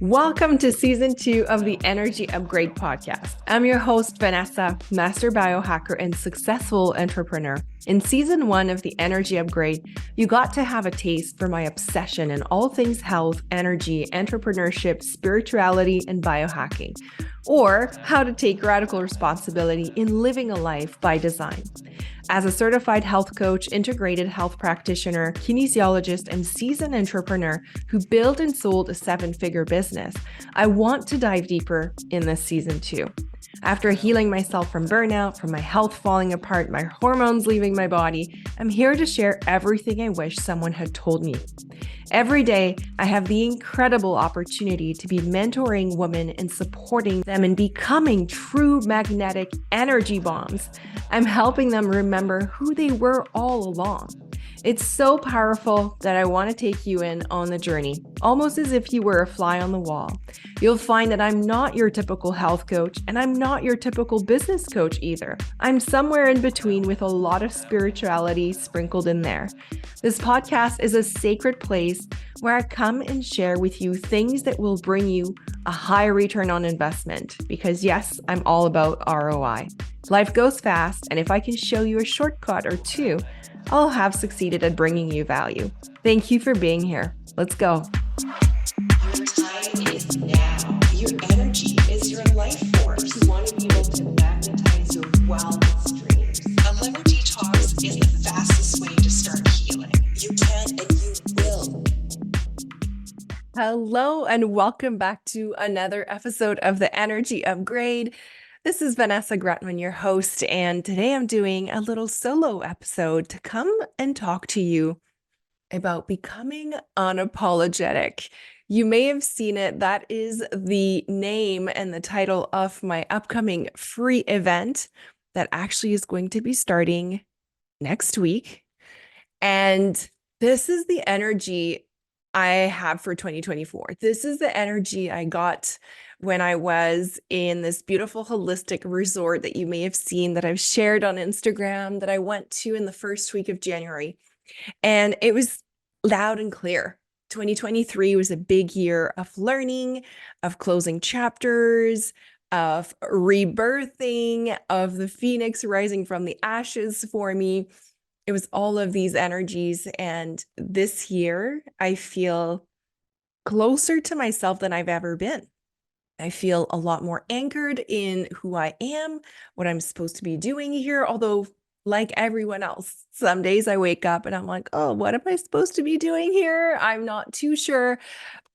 Welcome to season 2 of the Energy Upgrade podcast. I'm your host, Vanessa, master biohacker and successful entrepreneur. In season 1 of the Energy Upgrade, you got to have a taste for my obsession in all things health, energy, entrepreneurship, spirituality, and biohacking, or how to take radical responsibility in living a life by design. As a certified health coach, integrated health practitioner, kinesiologist, and seasoned entrepreneur who built and sold a 7-figure business, I want to dive deeper in this season 2. After healing myself from burnout, from my health falling apart, my hormones leaving my body, I'm here to share everything I wish someone had told me. Every day, I have the incredible opportunity to be mentoring women and supporting them in becoming true magnetic energy bombs. I'm helping them remember who they were all along. It's so powerful that I want to take you in on the journey, almost as if you were a fly on the wall. You'll find that I'm not your typical health coach, and I'm not your typical business coach either. I'm somewhere in between with a lot of spirituality sprinkled in there. This podcast is a sacred place where I come and share with you things that will bring you a high return on investment, because yes, I'm all about ROI. Life goes fast, and if I can show you a shortcut or two, I'll have succeeded at bringing you value. Thank you for being here. Let's go. Your time is now. Your energy is your life force. You want to be able to magnetize your wildest dreams. A liver detox is the fastest way to start healing. You can and you will. Hello, and welcome back to another episode of the Energy Upgrade. This is Vanessa Gretman, your host, and today I'm doing a little solo episode to come and talk to you about becoming unapologetic. You may have seen it. That is the name and the title of my upcoming free event that actually is going to be starting next week. And this is the energy I have for 2024. This is the energy I got when I was in this beautiful holistic resort that you may have seen that I've shared on Instagram that I went to in the first week of January. And it was loud and clear. 2023 was a big year of learning, of closing chapters, of rebirthing, of the phoenix rising from the ashes for me. It was all of these energies. And this year, I feel closer to myself than I've ever been. I feel a lot more anchored in who I am, what I'm supposed to be doing here. Although, like everyone else, some days I wake up and I'm like, oh, what am I supposed to be doing here? I'm not too sure.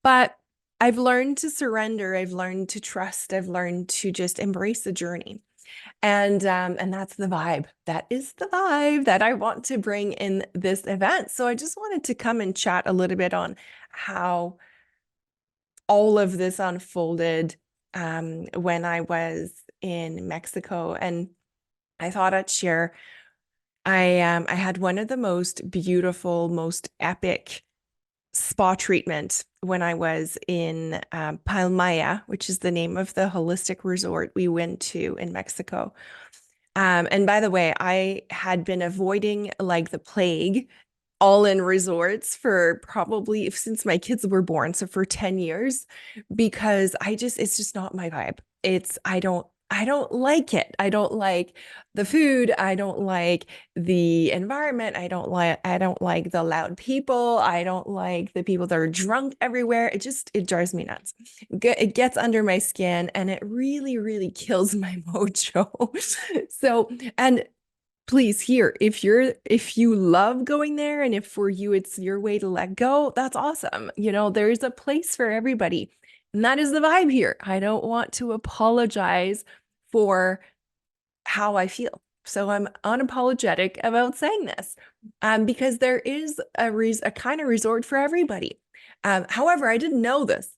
But I've learned to surrender. I've learned to trust. I've learned to just embrace the journey. And that's the vibe. That is the vibe that I want to bring in this event. So I just wanted to come and chat a little bit on how all of this unfolded when I was in Mexico. And I thought I'd share, I had one of the most beautiful, most epic spa treatment when I was in Palmaya, which is the name of the holistic resort we went to in Mexico. And by the way, I had been avoiding like the plague all-in resorts for probably since my kids were born, so for 10 years, because it's just not my vibe. I don't like it. I don't like the food. I don't like the environment. I don't like the loud people. I don't like the people that are drunk everywhere. It drives me nuts. It gets under my skin and it really, really kills my mojo. So, and please here, if you love going there and if for you it's your way to let go, that's awesome. There's a place for everybody. And that is the vibe here. I don't want to apologize for how I feel. So I'm unapologetic about saying this because there is a kind of resort for everybody. However, I didn't know this.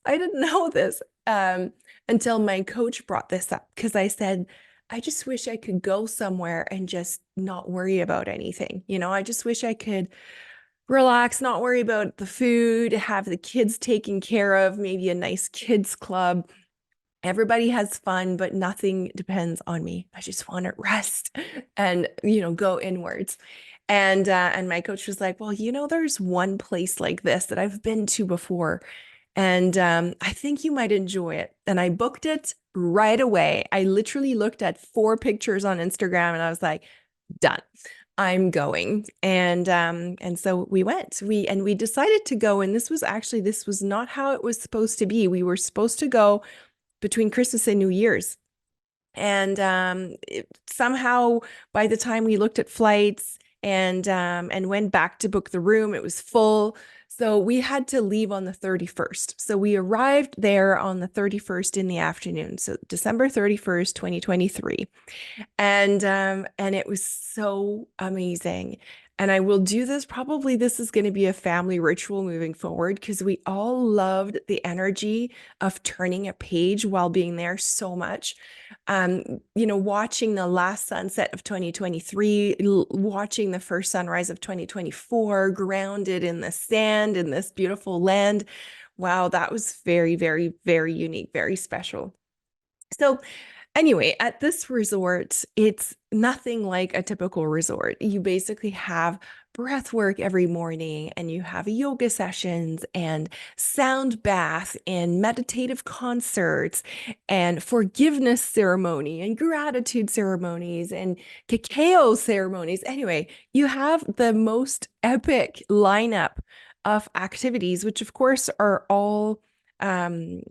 Until my coach brought this up, because I said, I just wish I could go somewhere and just not worry about anything. I just wish I could relax, not worry about the food, have the kids taken care of, maybe a nice kids club. Everybody has fun, but nothing depends on me. I just want to rest and, go inwards. And my coach was like, well, there's one place like this that I've been to before. And I think you might enjoy it. And I booked it right away. I literally looked at 4 pictures on Instagram and I was like, done. I'm going. And so we went. We decided to go. And this was not how it was supposed to be. We were supposed to go between Christmas and New Year's. And somehow by the time we looked at flights and went back to book the room, it was full. So we had to leave on the 31st. So we arrived there on the 31st in the afternoon. So December 31st, 2023. And it was so amazing. And I will do this, probably this is going to be a family ritual moving forward because we all loved the energy of turning a page while being there so much. Watching the last sunset of 2023, watching the first sunrise of 2024, grounded in the sand in this beautiful land. Wow, that was very, very, very unique, very special. So anyway, at this resort, it's nothing like a typical resort. You basically have breath work every morning, and you have yoga sessions and sound bath and meditative concerts and forgiveness ceremony and gratitude ceremonies and cacao ceremonies. Anyway, you have the most epic lineup of activities, which of course are all um,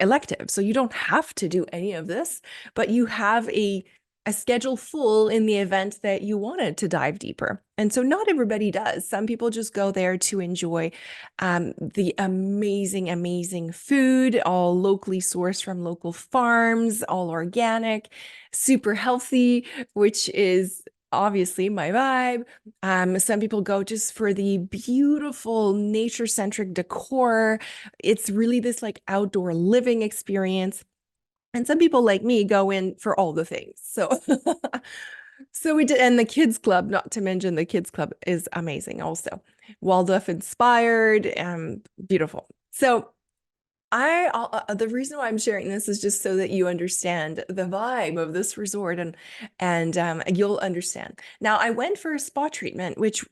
elective. So you don't have to do any of this, but you have a schedule full in the event that you wanted to dive deeper. And so not everybody does. Some people just go there to enjoy the amazing, amazing food, all locally sourced from local farms, all organic, super healthy, which is obviously my vibe. Some people go just for the beautiful nature-centric decor. It's really this like outdoor living experience. And some people like me go in for all the things. So so we did, and the kids club, not to mention the kids club is amazing also. Waldorf inspired, beautiful. So the reason why I'm sharing this is just so that you understand the vibe of this resort and you'll understand. Now I went for a spa treatment, which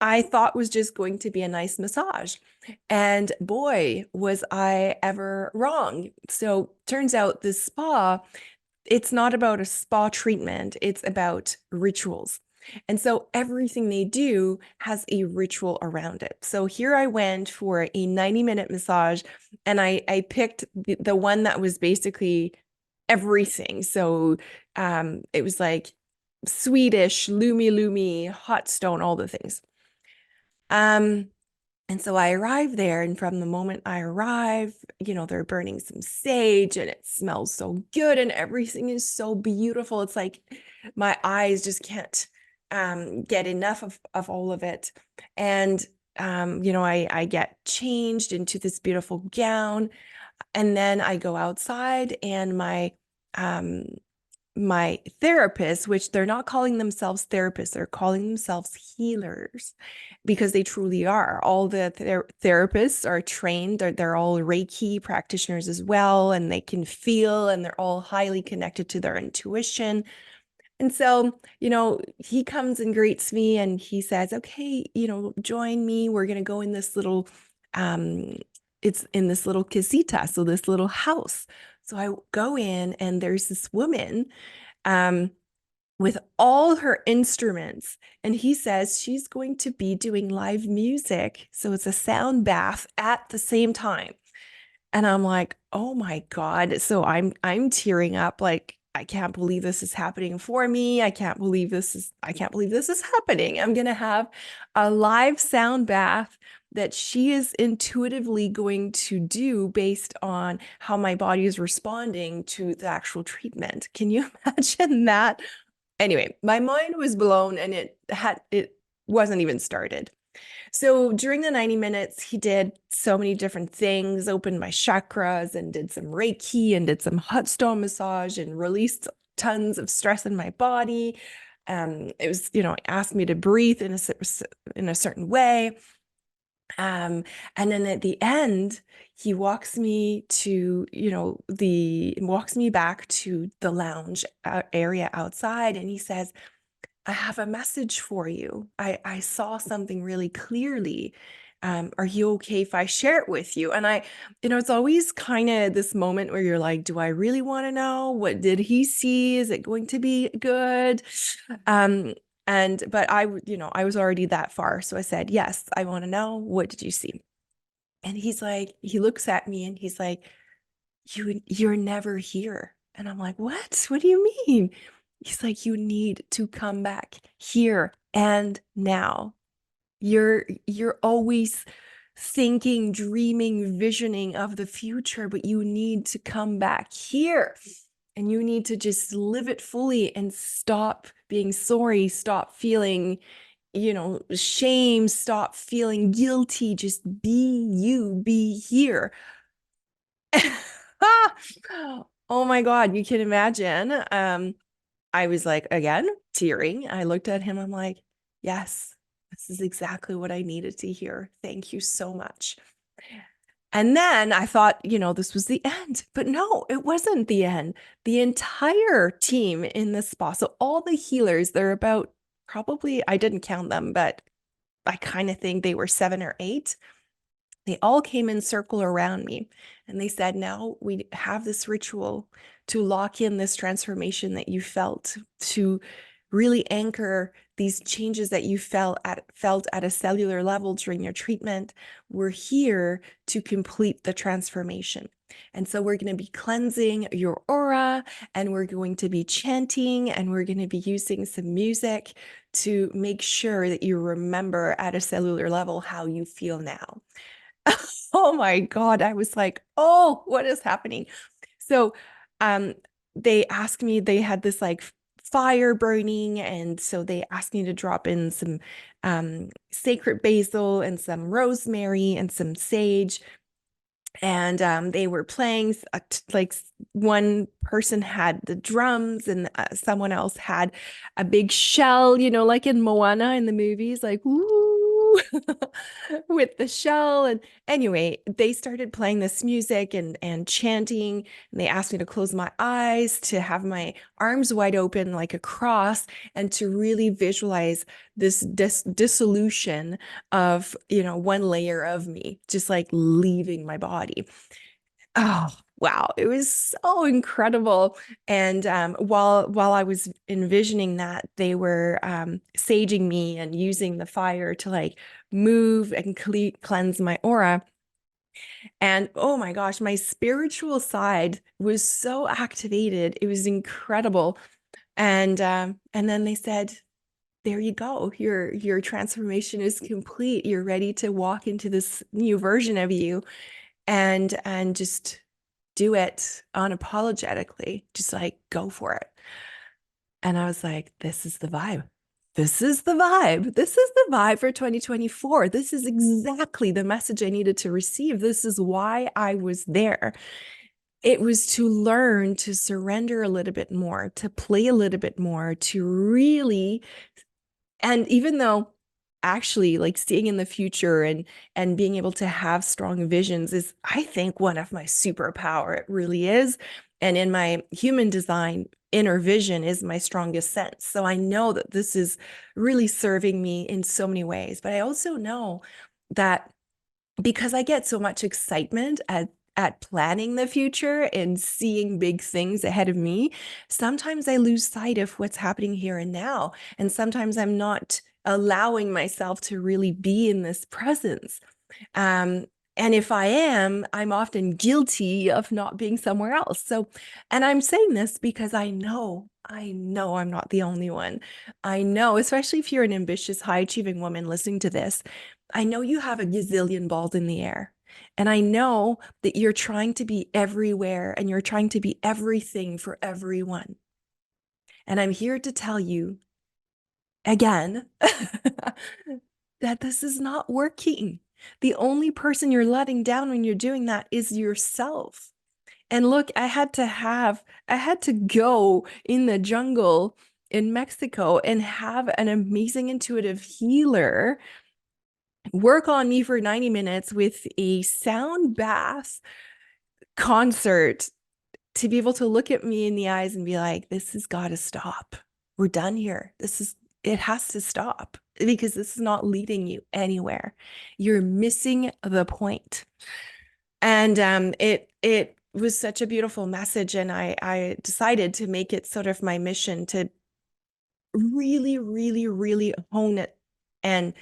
I thought was just going to be a nice massage. And boy, was I ever wrong. So turns out this spa, it's not about a spa treatment, it's about rituals. And so everything they do has a ritual around it. So here I went for a 90-minute massage, and I picked the one that was basically everything. So it was like Swedish, Lumi Lumi, hot stone, all the things. Um, and so I arrived there, and from the moment I arrive, they're burning some sage and it smells so good and everything is so beautiful. It's like my eyes just can't get enough of all of it. And I get changed into this beautiful gown, and then I go outside, and my therapist, which they're not calling themselves therapists, they're calling themselves healers because they truly are. All the therapists are trained, they're all Reiki practitioners as well, and they can feel, and they're all highly connected to their intuition. And so, he comes and greets me and he says, okay, join me. We're going to go in this little, um, it's in this little casita, so this little house. So I go in, and there's this woman um, with all her instruments. And he says she's going to be doing live music. So it's a sound bath at the same time. And I'm like, oh my God. So I'm tearing up, like, I can't believe this is happening for me. I can't believe this is happening. I'm gonna have a live sound bath that she is intuitively going to do based on how my body is responding to the actual treatment. Can you imagine that? Anyway, my mind was blown, and it wasn't even started. So during the 90 minutes, he did so many different things, opened my chakras and did some Reiki and did some hot stone massage and released tons of stress in my body. It was, asked me to breathe in a certain way. And then at the end, he walks me to, walks me back to the lounge area outside, and he says, I have a message for you. I saw something really clearly. Are you okay if I share it with you? And it's always kind of this moment where you're like, do I really want to know? What did he see? Is it going to be good? Um, but I was already that far. So I said, yes, I want to know. What did you see? And he looks at me and he's like, you're never here. And I'm like, what? What do you mean? He's like, you need to come back here and now. You're always thinking, dreaming, visioning of the future, but you need to come back here and you need to just live it fully and stop being sorry, stop feeling, shame, stop feeling guilty. Just be you, be here. Oh my God, you can imagine. I was like, again, tearing. I looked at him. I'm like, yes, this is exactly what I needed to hear. Thank you so much. And then I thought, this was the end. But no, it wasn't the end. The entire team in the spa, so all the healers, they're about probably, I didn't count them, but I kind of think they were 7 or 8. They all came in circle around me and they said, now we have this ritual to lock in this transformation that you felt, to really anchor these changes that you felt at a cellular level during your treatment. We're here to complete the transformation. And so we're going to be cleansing your aura and we're going to be chanting and we're going to be using some music to make sure that you remember at a cellular level how you feel now. Oh my God. I was like, oh, what is happening? So um they asked me, they had this like fire burning, and so they asked me to drop in some sacred basil and some rosemary and some sage, and they were playing like one person had the drums and someone else had a big shell, like in Moana in the movies, like woo, with the shell. And anyway, they started playing this music and chanting, and they asked me to close my eyes, to have my arms wide open like a cross, and to really visualize this dissolution of, one layer of me just like leaving my body. Oh, wow. It was so incredible. And while I was envisioning that, they were saging me and using the fire to like move and cleanse my aura. And oh my gosh, my spiritual side was so activated. It was incredible. And then they said, there you go. Your transformation is complete. You're ready to walk into this new version of you and just do it unapologetically. Just like go for it. And I was like, this is the vibe. This is the vibe. This is the vibe for 2024. This is exactly the message I needed to receive. This is why I was there. It was to learn to surrender a little bit more, to play a little bit more, to really, and even though actually like seeing in the future and being able to have strong visions is, I think, one of my superpower. It really is. And in my human design, inner vision is my strongest sense. So I know that this is really serving me in so many ways. But I also know that because I get so much excitement at planning the future and seeing big things ahead of me, sometimes I lose sight of what's happening here and now. And sometimes I'm not allowing myself to really be in this presence. Um, and if I am, I'm often guilty of not being somewhere else. So, and I'm saying this because I know I'm not the only one. I know, especially if you're an ambitious, high achieving woman listening to this, I know you have a gazillion balls in the air. And I know that you're trying to be everywhere and you're trying to be everything for everyone. And I'm here to tell you again that this is not working. The only person you're letting down when you're doing that is yourself. And look, I had to go in the jungle in Mexico and have an amazing intuitive healer work on me for 90 minutes with a sound bath concert to be able to look at me in the eyes and be like, this has got to stop. We're done here. It has to stop. because this is not leading you anywhere. You're missing the point. And it was such a beautiful message, and I decided to make it sort of my mission to really, really, really hone it and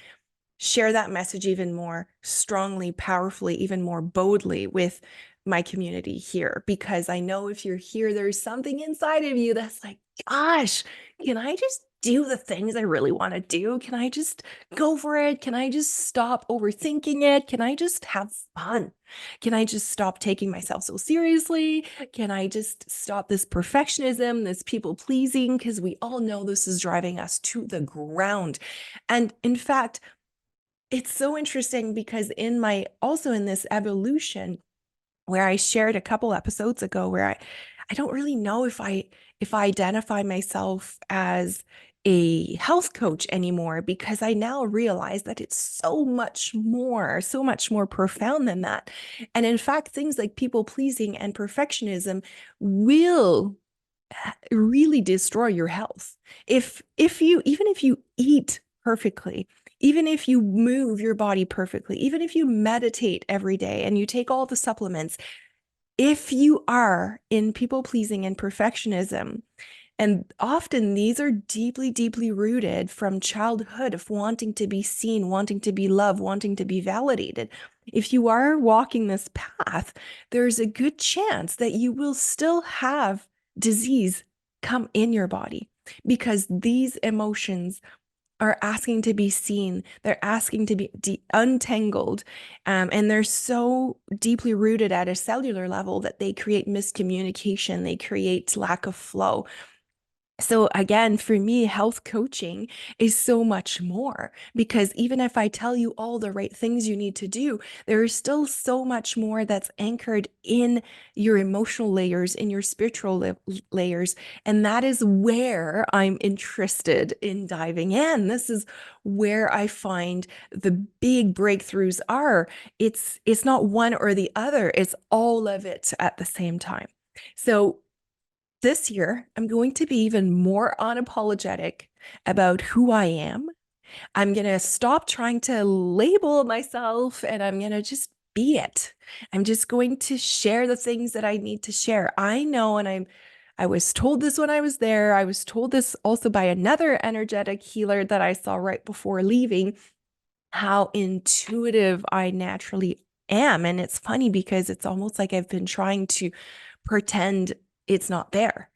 share that message even more strongly, powerfully, even more boldly with my community here. Because I know if you're here, there's something inside of you that's like, gosh, can I just do the things I really want to do? Can I just go for it? Can I just stop overthinking it? Can I just have fun? Can I just stop taking myself so seriously? Can I just stop this perfectionism, this people pleasing? Because we all know this is driving us to the ground. And in fact, it's so interesting because in this evolution where I shared a couple episodes ago where I don't really know if I identify myself as a health coach anymore, because I now realize that it's so much more profound than that. And in fact, things like people pleasing and perfectionism will really destroy your health. If you even if you eat perfectly, even if you move your body perfectly, even if you meditate every day and you take all the supplements, if you are in people pleasing and perfectionism, and often these are deeply, deeply rooted from childhood of wanting to be seen, wanting to be loved, wanting to be validated. If you are walking this path, there's a good chance that you will still have disease come in your body, because these emotions are asking to be seen. They're asking to be untangled. And they're so deeply rooted at a cellular level that they create miscommunication, they create lack of flow. So again, for me, health coaching is so much more, because even if I tell you all the right things you need to do, there is still so much more that's anchored in your emotional layers, in your spiritual layers. And that is where I'm interested in diving in. This is where I find the big breakthroughs are. It's not one or the other, it's all of it at the same time. So this year, I'm going to be even more unapologetic about who I am. I'm going to stop trying to label myself, and I'm going to just be it. I'm just going to share the things that I need to share. I know, and I was told this when I was there. I was told this also by another energetic healer that I saw right before leaving, how intuitive I naturally am. And it's funny because it's almost like I've been trying to pretend it's not there.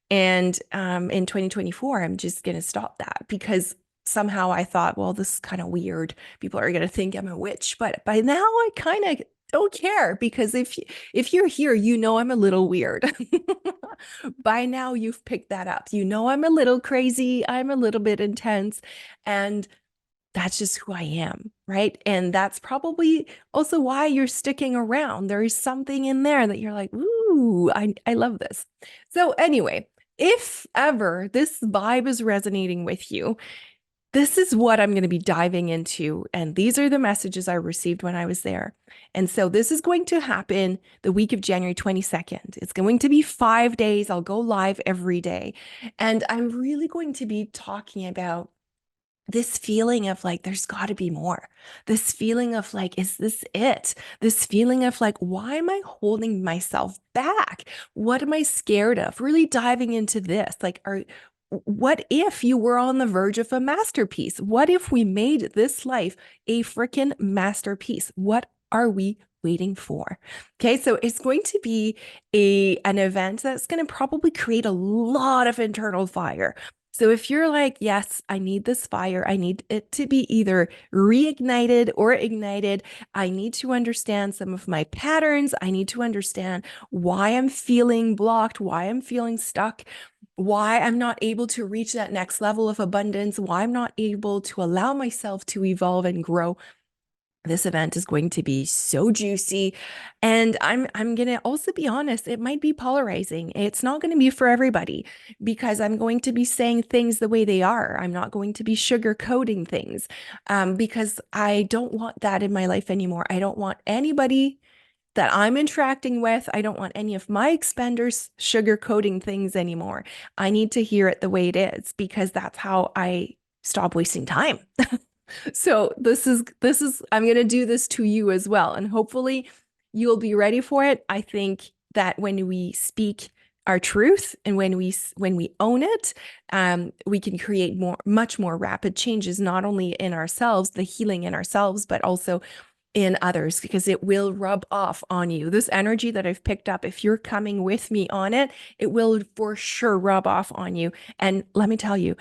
And in 2024, I'm just going to stop that, because somehow I thought, well, this is kind of weird. People are going to think I'm a witch. But by now, I kind of don't care, because if you're here, you know I'm a little weird. By now, you've picked that up. You know I'm a little crazy. I'm a little bit intense. And that's just who I am, right? And that's probably also why you're sticking around. There is something in there that you're like, ooh, I love this. So anyway, if ever this vibe is resonating with you, this is what I'm going to be diving into. And these are the messages I received when I was there. And so this is going to happen the week of January 22nd. It's going to be 5 days. I'll go live every day. And I'm really going to be talking about this feeling of like, there's got to be more. This feeling of like, is this it? This feeling of like, why am I holding myself back? What am I scared of? Really diving into this. Like, what if you were on the verge of a masterpiece? What if we made this life a freaking masterpiece? What are we waiting for? Okay, so it's going to be an event that's going to probably create a lot of internal fire. So if you're like, yes, I need this fire, I need it to be either reignited or ignited. I need to understand some of my patterns. I need to understand why I'm feeling blocked, why I'm feeling stuck, why I'm not able to reach that next level of abundance, why I'm not able to allow myself to evolve and grow. This event is going to be so juicy. And I'm going to also be honest, it might be polarizing. It's not going to be for everybody, because I'm going to be saying things the way they are. I'm not going to be sugarcoating things, because I don't want that in my life anymore. I don't want anybody that I'm interacting with. I don't want any of my expenders sugarcoating things anymore. I need to hear it the way it is, because that's how I stop wasting time. So this is I'm going to do this to you as well, and hopefully you'll be ready for it. I think that when we speak our truth and when we own it, we can create much more rapid changes, not only in ourselves, the healing in ourselves, but also in others, because it will rub off on you. This energy that I've picked up, if you're coming with me on it, it will for sure rub off on you. And let me tell you,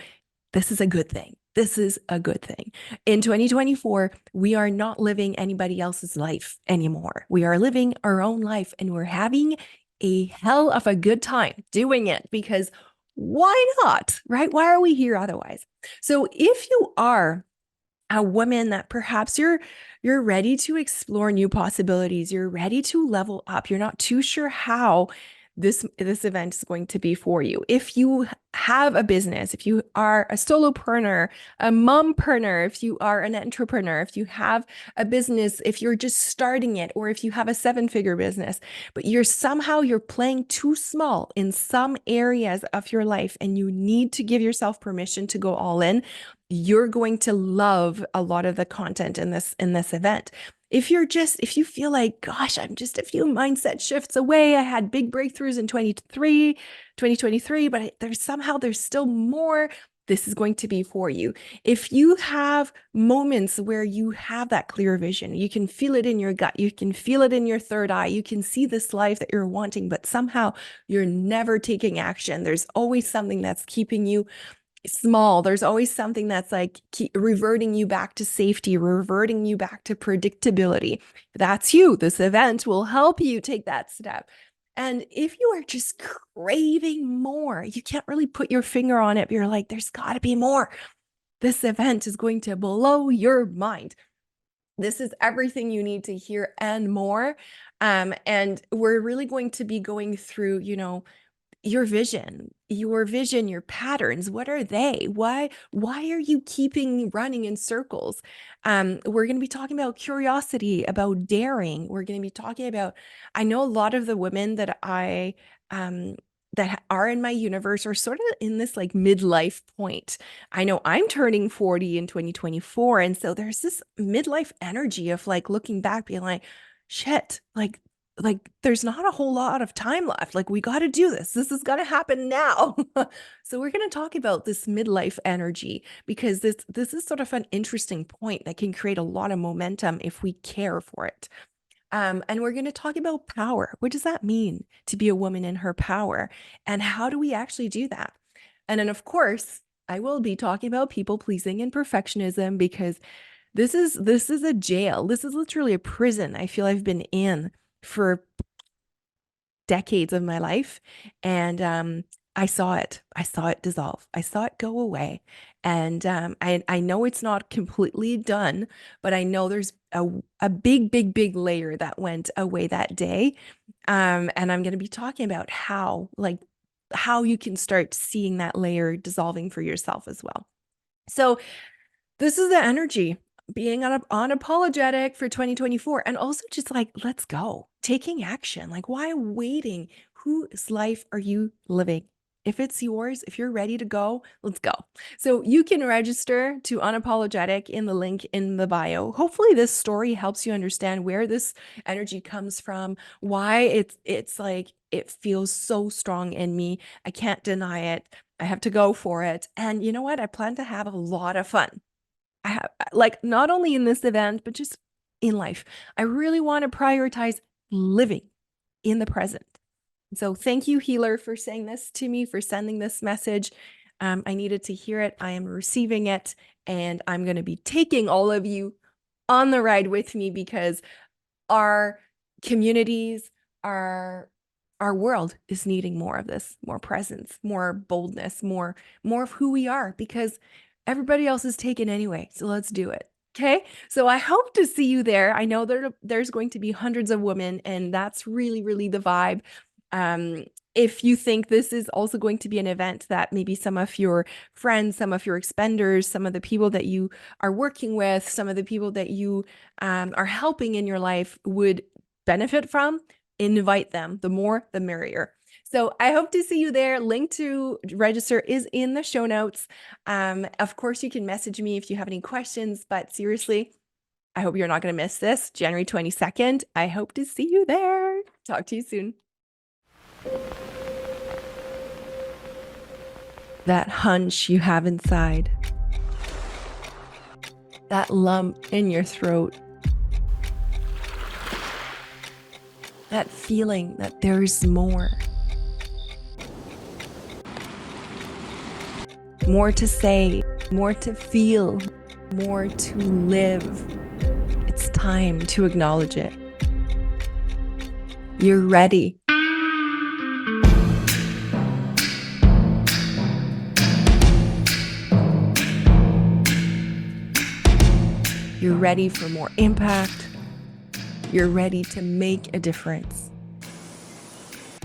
this is a good thing. This is a good thing. In 2024, we are not living anybody else's life anymore. We are living our own life, and we're having a hell of a good time doing it, because why not? Right? Why are we here otherwise? So if you are a woman that perhaps you're ready to explore new possibilities, you're ready to level up, you're not too sure how this event is going to be for you. If you have a business, if you are a solopreneur, a mompreneur, if you are an entrepreneur, if you have a business, if you're just starting it, or if you have a seven-figure business, but you're playing too small in some areas of your life, and you need to give yourself permission to go all in, you're going to love a lot of the content in this event. If you feel like, gosh, I'm just a few mindset shifts away. I had big breakthroughs in 2023, but there's still more. This is going to be for you. If you have moments where you have that clear vision, you can feel it in your gut, you can feel it in your third eye, you can see this life that you're wanting, but somehow you're never taking action. There's always something that's keeping you small. There's always something that's like reverting you back to safety, reverting you back to predictability. That's you. This event will help you take that step. And if you are just craving more, you can't really put your finger on it, but you're like, there's got to be more. This event is going to blow your mind. This is everything you need to hear and more. And we're really going to be going through, your vision, your patterns. What are they? Why are you keeping running in circles? We're going to be talking about curiosity, about daring. We're going to be talking about, I know a lot of the women um, that are in my universe are sort of in this like midlife point. I know I'm turning 40 in 2024. And so there's this midlife energy of like looking back, being like, shit, like there's not a whole lot of time left. Like we got to do this. This is going to happen now. So we're going to talk about this midlife energy, because this is sort of an interesting point that can create a lot of momentum if we care for it. And we're going to talk about power. What does that mean to be a woman in her power? And how do we actually do that? And then, of course, I will be talking about people pleasing and perfectionism, because this is a jail. This is literally a prison I feel I've been in for decades of my life. And I saw it. I saw it dissolve. I saw it go away. And I know it's not completely done, but I know there's a big, big, big layer that went away that day. And I'm going to be talking about how you can start seeing that layer dissolving for yourself as well. So this is the energy, being unapologetic for 2024, and also just like, let's go, taking action. Like, why waiting? Whose life are you living? If it's yours, if you're ready to go, let's go. So you can register to Unapologetic in the link in the bio. Hopefully this story helps you understand where this energy comes from, why it's like it feels so strong in me. I can't deny it. I have to go for it. And you know what? I plan to have a lot of fun. I have, like, not only in this event, but just in life. I really want to prioritize living in the present. So thank you, healer, for saying this to me, for sending this message. I needed to hear it. I am receiving it, and I'm going to be taking all of you on the ride with me, because our communities, our our world is needing more of this, more presence, more boldness, more of who we are, because everybody else is taken anyway. So let's do it. Okay. So I hope to see you there. I know there's going to be hundreds of women, and that's really, really the vibe. Um, if you think this is also going to be an event that maybe some of your friends, some of your expenders, some of the people that you are working with, some of the people that you are helping in your life would benefit from, invite them. The more, the merrier. So I hope to see you there. Link to register is in the show notes. Of course, you can message me if you have any questions, but seriously, I hope you're not going to miss this. January 22nd. I hope to see you there. Talk to you soon. That hunch you have inside, that lump in your throat, that feeling that there's more to say, more to feel, more to live. It's time to acknowledge it. You're ready. You're ready for more impact. You're ready to make a difference.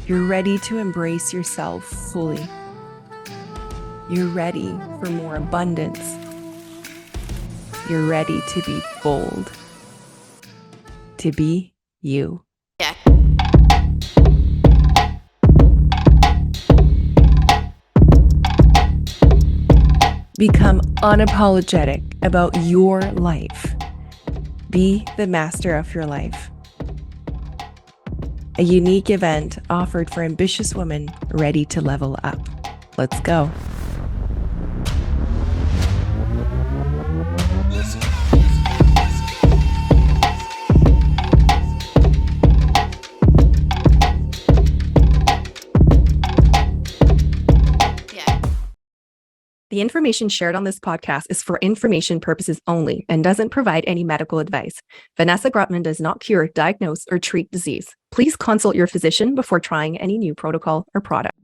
You're ready to embrace yourself fully. You're ready for more abundance. You're ready to be bold, to be you. Yeah. Become unapologetic about your life. Be the master of your life. A unique event offered for ambitious women ready to level up. Let's go. The information shared on this podcast is for information purposes only and doesn't provide any medical advice. Vanessa Grotman does not cure, diagnose, or treat disease. Please consult your physician before trying any new protocol or product.